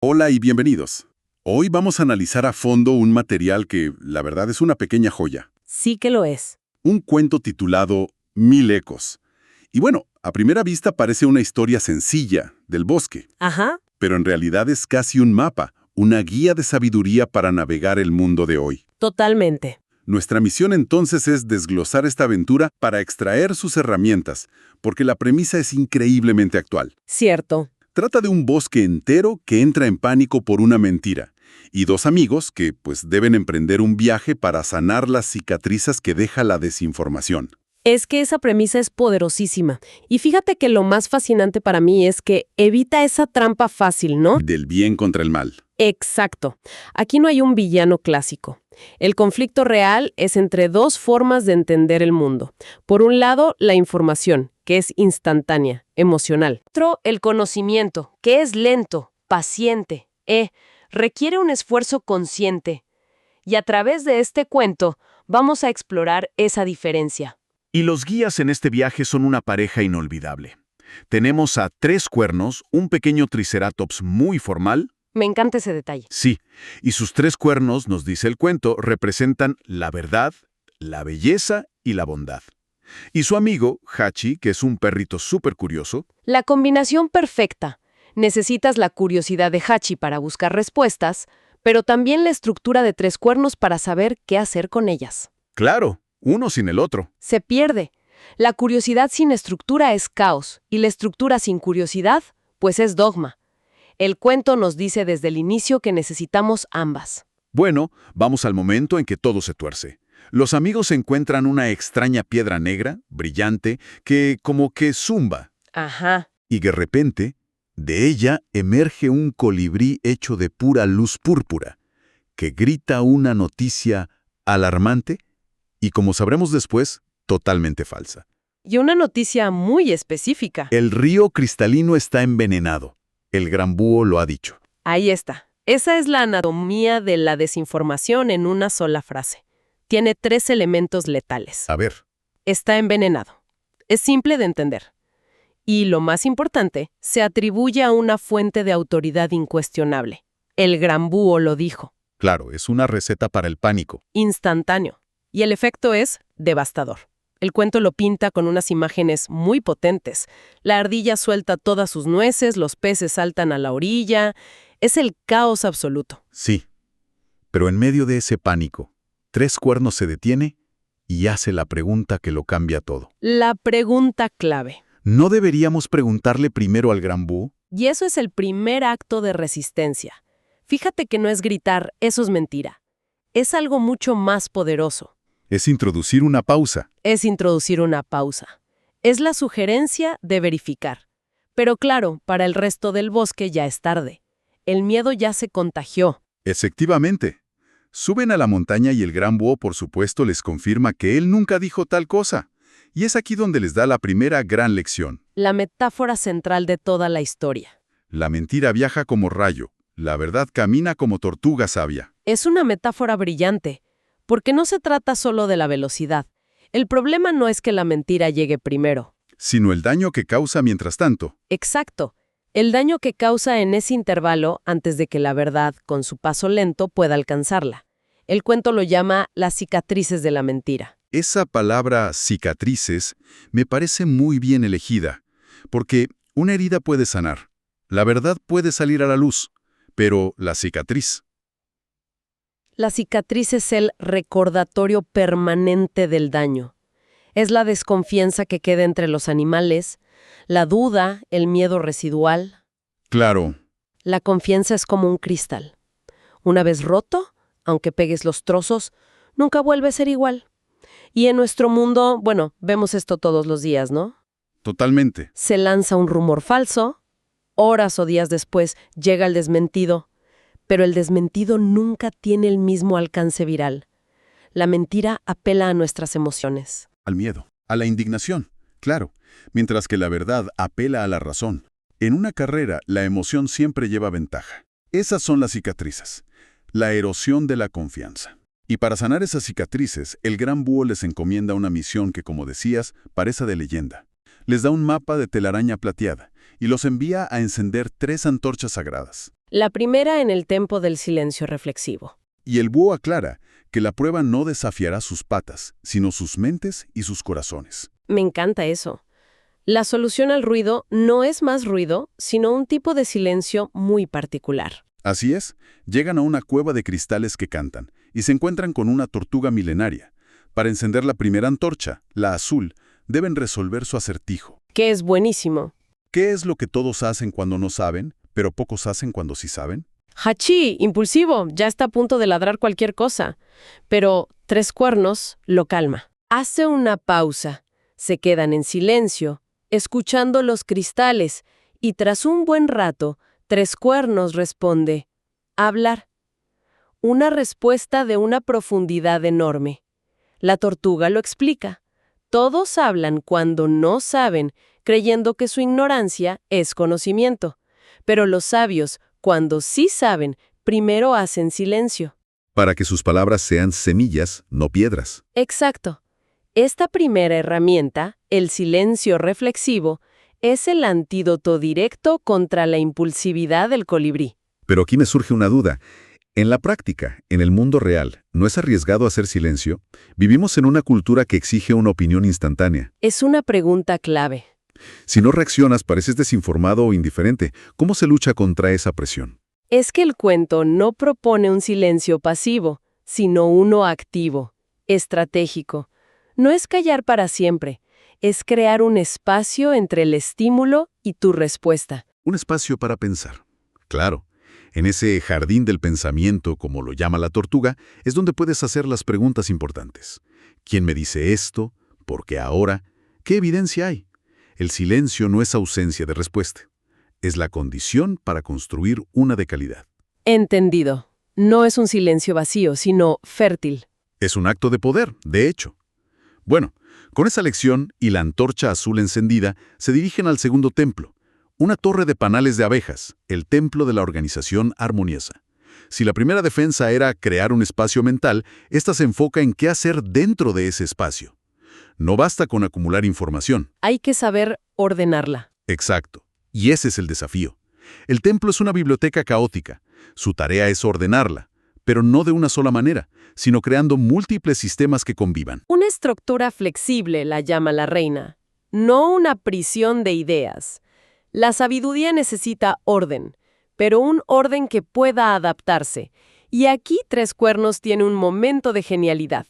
Hola y bienvenidos. Hoy vamos a analizar a fondo un material que, la verdad, es una pequeña joya. Sí que lo es. Un cuento titulado Mil ecos. Y bueno, a primera vista parece una historia sencilla, del bosque, Ajá, pero en realidad es casi un mapa, una guía de sabiduría para navegar el mundo de hoy. totalmente. Nuestra misión entonces es desglosar esta aventura para extraer sus herramientas, porque la premisa es increíblemente actual. Cierto. Trata de un bosque entero que entra en pánico por una mentira, y dos amigos que, deben emprender un viaje para sanar las cicatrices que deja la desinformación. Es que esa premisa es poderosísima. Y fíjate que lo más fascinante para mí es que evita esa trampa fácil, ¿no? Del bien contra el mal. Exacto. Aquí no hay un villano clásico. El conflicto real es entre dos formas de entender el mundo. Por un lado, la información, que es instantánea, emocional. Otro, el conocimiento, que es lento, paciente, requiere un esfuerzo consciente. Y a través de este cuento, vamos a explorar esa diferencia. Y los guías en este viaje son una pareja inolvidable. Tenemos a Tres Cuernos, un pequeño triceratops muy formal. Me encanta ese detalle. Sí, y sus tres cuernos, nos dice el cuento, representan la verdad, la belleza y la bondad. Y su amigo, Hachi, que es un perrito súper curioso. La combinación perfecta. Necesitas la curiosidad de Hachi para buscar respuestas, pero también la estructura de Tres Cuernos para saber qué hacer con ellas. Claro, uno sin el otro. Se pierde. La curiosidad sin estructura es caos, y la estructura sin curiosidad, pues es dogma. El cuento nos dice desde el inicio que necesitamos ambas. Bueno, vamos al momento en que todo se tuerce. Los amigos encuentran una extraña piedra negra, brillante, que como que zumba. Ajá. Y de repente, de ella emerge un colibrí hecho de pura luz púrpura, que grita una noticia alarmante y, como sabremos después, totalmente falsa. Y una noticia muy específica. El río cristalino está envenenado. El gran búho lo ha dicho. Ahí está. Esa es la anatomía de la desinformación en una sola frase. Tiene 3 elementos letales. A ver, Está envenenado. Es simple de entender. Y lo más importante, se atribuye a una fuente de autoridad incuestionable. El gran búho lo dijo. claro, es una receta para el pánico. Instantáneo. Y el efecto es devastador. El cuento lo pinta con unas imágenes muy potentes. La ardilla suelta todas sus nueces, los peces saltan a la orilla. Es el caos absoluto. Sí, pero en medio de ese pánico, Tres Cuernos se detiene y hace la pregunta que lo cambia todo. La pregunta clave. ¿No deberíamos preguntarle primero al gran búho? Y eso es el primer acto de resistencia. Fíjate que no es gritar, eso es mentira. Es algo mucho más poderoso. Es introducir una pausa. Es introducir una pausa. Es la sugerencia de verificar. Pero claro, para el resto del bosque ya es tarde. El miedo ya se contagió. Efectivamente. Suben a la montaña y el gran búho, por supuesto, les confirma que él nunca dijo tal cosa. Y es aquí donde les da la primera gran lección. La metáfora central de toda la historia. La mentira viaja como rayo. La verdad camina como tortuga sabia. Es una metáfora brillante, porque no se trata solo de la velocidad. El problema no es que la mentira llegue primero. Sino el daño que causa mientras tanto. Exacto. El daño que causa en ese intervalo antes de que la verdad, con su paso lento, pueda alcanzarla. El cuento lo llama las cicatrices de la mentira. Esa palabra cicatrices me parece muy bien elegida, porque una herida puede sanar, la verdad puede salir a la luz, pero la cicatriz, La cicatriz es el recordatorio permanente del daño. Es la desconfianza que queda entre los animales, la duda, el miedo residual. claro, La confianza es como un cristal. Una vez roto, aunque pegues los trozos, nunca vuelve a ser igual. Y en nuestro mundo, bueno, vemos esto todos los días, ¿no? totalmente. Se lanza un rumor falso, horas o días después llega el desmentido, pero el desmentido nunca tiene el mismo alcance viral. La mentira apela a nuestras emociones. Al miedo, a la indignación, claro, mientras que la verdad apela a la razón. En una carrera, la emoción siempre lleva ventaja. Esas son las cicatrices, la erosión de la confianza. Y para sanar esas cicatrices, el gran búho les encomienda una misión que, como decías, parece de leyenda. Les da un mapa de telaraña plateada y los envía a encender 3 antorchas sagradas. La primera en el tempo del silencio reflexivo. Y el búho aclara que la prueba no desafiará sus patas, sino sus mentes y sus corazones. Me encanta eso. La solución al ruido no es más ruido, sino un tipo de silencio muy particular. Así es, llegan a una cueva de cristales que cantan y se encuentran con una tortuga milenaria. Para encender la primera antorcha, la azul, deben resolver su acertijo. Que es buenísimo. ¿Qué es lo que todos hacen cuando no saben, pero pocos hacen cuando sí saben? Hachí, impulsivo, ya está a punto de ladrar cualquier cosa. Pero Tres Cuernos lo calma. Hace una pausa. Se quedan en silencio, escuchando los cristales, y tras un buen rato, Tres Cuernos responde: hablar. Una respuesta de una profundidad enorme. La tortuga lo explica. Todos hablan cuando no saben, creyendo que su ignorancia es conocimiento. Pero los sabios, cuando sí saben, primero hacen silencio. Para que sus palabras sean semillas, no piedras. Exacto. Esta primera herramienta, el silencio reflexivo, es el antídoto directo contra la impulsividad del colibrí. Pero aquí me surge una duda. En la práctica, en el mundo real, ¿no es arriesgado hacer silencio? Vivimos en una cultura que exige una opinión instantánea. Es una pregunta clave. Si no reaccionas, pareces desinformado o indiferente. ¿Cómo se lucha contra esa presión? Es que el cuento no propone un silencio pasivo, sino uno activo, estratégico. No es callar para siempre, es crear un espacio entre el estímulo y tu respuesta. Un espacio para pensar. Claro, en ese jardín del pensamiento, como lo llama la tortuga, es donde puedes hacer las preguntas importantes. ¿Quién me dice esto? ¿Por qué ahora? ¿Qué evidencia hay? El silencio no es ausencia de respuesta. Es la condición para construir una de calidad. Entendido. No es un silencio vacío, sino fértil. Es un acto de poder, de hecho. Bueno, con esa lección y la antorcha azul encendida, se dirigen al segundo templo, una torre de panales de abejas, el templo de la organización armoniosa. Si la primera defensa era crear un espacio mental, esta se enfoca en qué hacer dentro de ese espacio. No basta con acumular información. Hay que saber ordenarla. Exacto. Y ese es el desafío. El templo es una biblioteca caótica. Su tarea es ordenarla, pero no de una sola manera, sino creando múltiples sistemas que convivan. Una estructura flexible la llama la reina, no una prisión de ideas. La sabiduría necesita orden, pero un orden que pueda adaptarse. Y aquí Tres Cuernos tiene un momento de genialidad.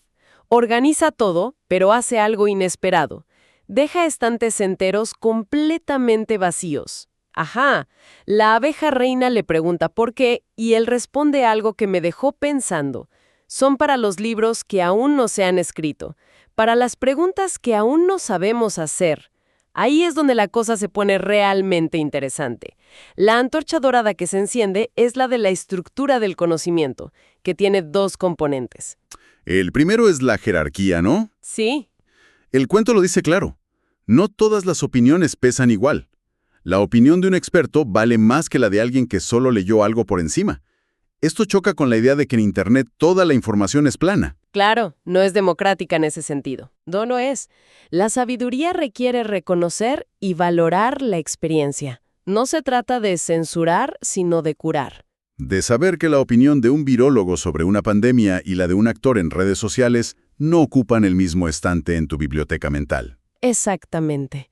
Organiza todo, pero hace algo inesperado. Deja estantes enteros completamente vacíos. Ajá, la abeja reina le pregunta por qué y él responde algo que me dejó pensando. Son para los libros que aún no se han escrito, para las preguntas que aún no sabemos hacer. Ahí es donde la cosa se pone realmente interesante. La antorcha dorada que se enciende es la de la estructura del conocimiento, que tiene dos componentes. El primero es la jerarquía, ¿no? Sí. El cuento lo dice claro. No todas las opiniones pesan igual. La opinión de un experto vale más que la de alguien que solo leyó algo por encima. Esto choca con la idea de que en Internet toda la información es plana. Claro, no es democrática en ese sentido. No lo es. La sabiduría requiere reconocer y valorar la experiencia. No se trata de censurar, sino de curar. De saber que la opinión de un virólogo sobre una pandemia y la de un actor en redes sociales no ocupan el mismo estante en tu biblioteca mental. Exactamente.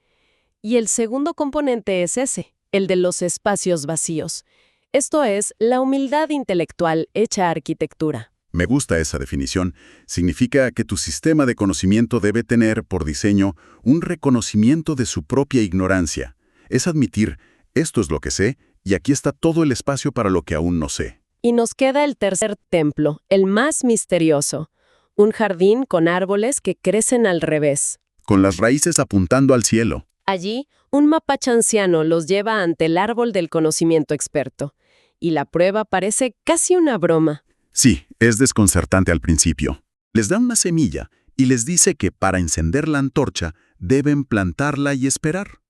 Y el segundo componente es ese, el de los espacios vacíos. Esto es la humildad intelectual hecha arquitectura. Me gusta esa definición. Significa que tu sistema de conocimiento debe tener, por diseño, un reconocimiento de su propia ignorancia. Es admitir, esto es lo que sé, y aquí está todo el espacio para lo que aún no sé. Y nos queda el tercer templo, el más misterioso. Un jardín con árboles que crecen al revés. Con las raíces apuntando al cielo. Allí, un mapache anciano los lleva ante el árbol del conocimiento experto. Y la prueba parece casi una broma. Sí, es desconcertante al principio. Les da una semilla y les dice que para encender la antorcha deben plantarla y esperar.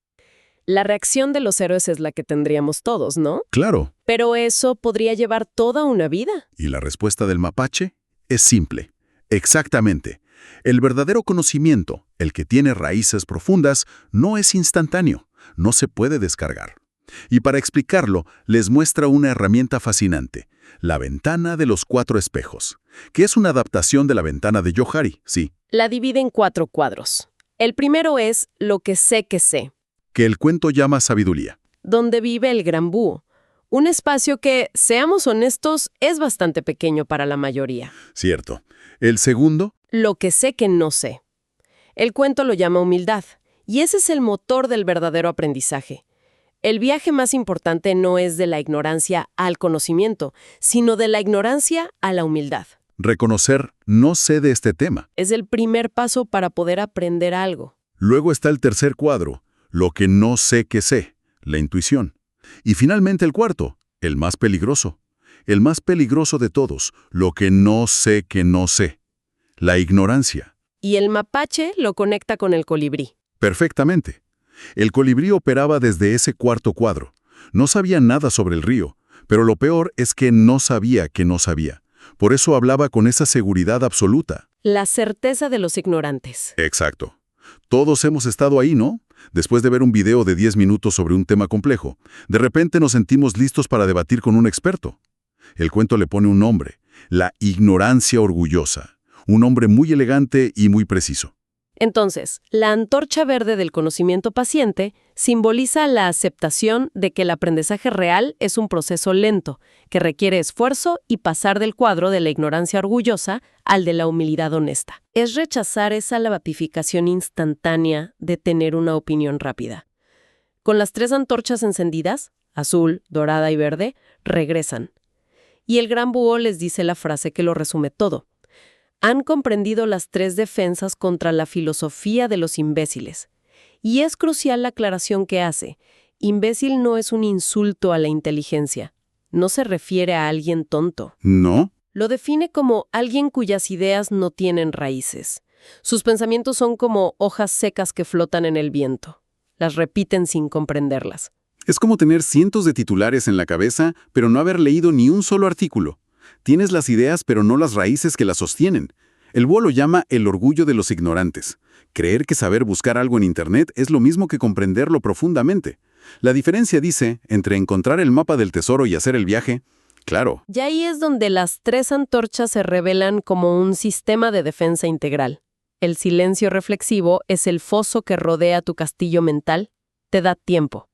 La reacción de los héroes es la que tendríamos todos, ¿no? Claro. Pero eso podría llevar toda una vida. Y la respuesta del mapache es simple. Exactamente. El verdadero conocimiento, el que tiene raíces profundas, no es instantáneo, no se puede descargar. Y para explicarlo, les muestra una herramienta fascinante, la ventana de los 4 espejos, que es una adaptación de la ventana de Johari, sí, La divide en 4 cuadros. El primero es lo que sé, que el cuento llama sabiduría. donde vive el gran búho. Un espacio que, seamos honestos, es bastante pequeño para la mayoría. Cierto. El segundo, Lo que sé que no sé. El cuento lo llama humildad, y ese es el motor del verdadero aprendizaje. El viaje más importante no es de la ignorancia al conocimiento, sino de la ignorancia a la humildad. reconocer no sé de este tema. Es el primer paso para poder aprender algo. Luego está el tercer cuadro, lo que no sé que sé, la intuición. Y finalmente el cuarto, el más peligroso de todos, lo que no sé que no sé, la ignorancia. Y el mapache lo conecta con el colibrí. Perfectamente. El colibrí operaba desde ese cuarto cuadro. No sabía nada sobre el río, pero lo peor es que no sabía que no sabía. Por eso hablaba con esa seguridad absoluta. La certeza de los ignorantes. Exacto. Todos hemos estado ahí, ¿no? Después de ver un video de 10 minutos sobre un tema complejo, de repente nos sentimos listos para debatir con un experto. El cuento le pone un nombre, la ignorancia orgullosa. Un nombre muy elegante y muy preciso. Entonces, la antorcha verde del conocimiento paciente simboliza la aceptación de que el aprendizaje real es un proceso lento, que requiere esfuerzo y pasar del cuadro de la ignorancia orgullosa al de la humildad honesta. Es rechazar esa gratificación instantánea de tener una opinión rápida. Con las 3 antorchas encendidas, azul, dorada y verde, regresan. Y el gran búho les dice la frase que lo resume todo. Han comprendido las 3 defensas contra la filosofía de los imbéciles. Y es crucial la aclaración que hace. Imbécil no es un insulto a la inteligencia. No se refiere a alguien tonto. ¿No? Lo define como alguien cuyas ideas no tienen raíces. Sus pensamientos son como hojas secas que flotan en el viento. Las repiten sin comprenderlas. Es como tener cientos de titulares en la cabeza, pero no haber leído ni un solo artículo. Tienes las ideas, pero no las raíces que las sostienen. El búho lo llama el orgullo de los ignorantes. Creer que saber buscar algo en Internet es lo mismo que comprenderlo profundamente. La diferencia, dice, entre encontrar el mapa del tesoro y hacer el viaje, claro, Y ahí es donde las 3 antorchas se revelan como un sistema de defensa integral. El silencio reflexivo es el foso que rodea tu castillo mental. Te da tiempo.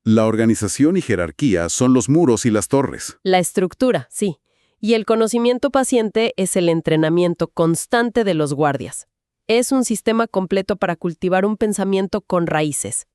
la organización y jerarquía son los muros y las torres. La estructura, sí. Y el conocimiento paciente es el entrenamiento constante de los guardias. Es un sistema completo para cultivar un pensamiento con raíces.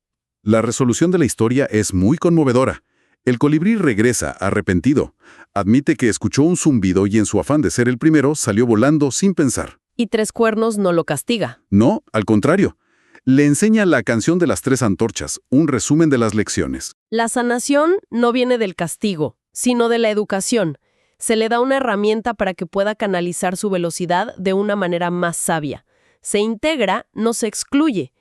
La resolución de la historia es muy conmovedora. El colibrí regresa, arrepentido. Admite que escuchó un zumbido y en su afán de ser el primero salió volando sin pensar. Y 3 cuernos no lo castiga. No, al contrario. Le enseña la canción de las 3 antorchas, un resumen de las lecciones. La sanación no viene del castigo, sino de la educación. Se le da una herramienta para que pueda canalizar su velocidad de una manera más sabia. Se integra, no se excluye.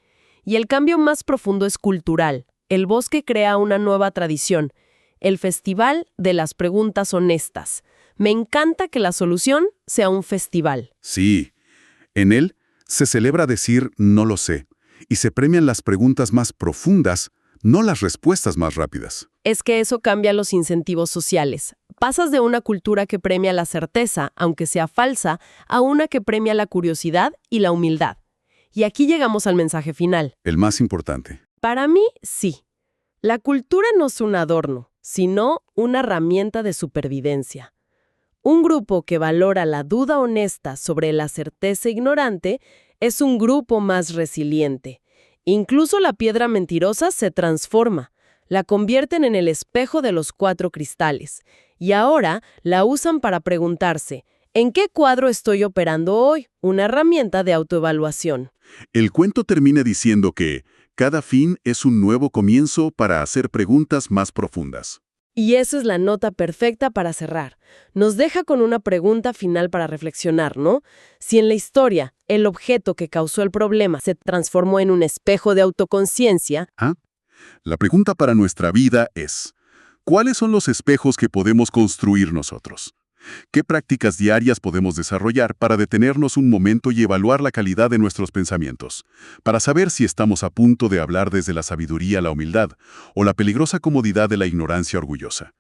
Y el cambio más profundo es cultural. El bosque crea una nueva tradición, el Festival de las Preguntas Honestas. Me encanta que la solución sea un festival. Sí, en él se celebra decir no lo sé, y se premian las preguntas más profundas, no las respuestas más rápidas. Es que eso cambia los incentivos sociales. Pasas de una cultura que premia la certeza, aunque sea falsa, a una que premia la curiosidad y la humildad. Y aquí llegamos al mensaje final. El más importante. Para mí, sí. La cultura no es un adorno, sino una herramienta de supervivencia. Un grupo que valora la duda honesta sobre la certeza ignorante es un grupo más resiliente. Incluso la piedra mentirosa se transforma. La convierten en el espejo de los 4 cristales. Y ahora la usan para preguntarse, ¿en qué cuadro estoy operando hoy? Una herramienta de autoevaluación. El cuento termina diciendo que cada fin es un nuevo comienzo para hacer preguntas más profundas. Y esa es la nota perfecta para cerrar. Nos deja con una pregunta final para reflexionar, ¿no? Si en la historia el objeto que causó el problema se transformó en un espejo de autoconciencia, La pregunta para nuestra vida es, ¿cuáles son los espejos que podemos construir nosotros? ¿Qué prácticas diarias podemos desarrollar para detenernos un momento y evaluar la calidad de nuestros pensamientos? Para saber si estamos a punto de hablar desde la sabiduría a la humildad o la peligrosa comodidad de la ignorancia orgullosa.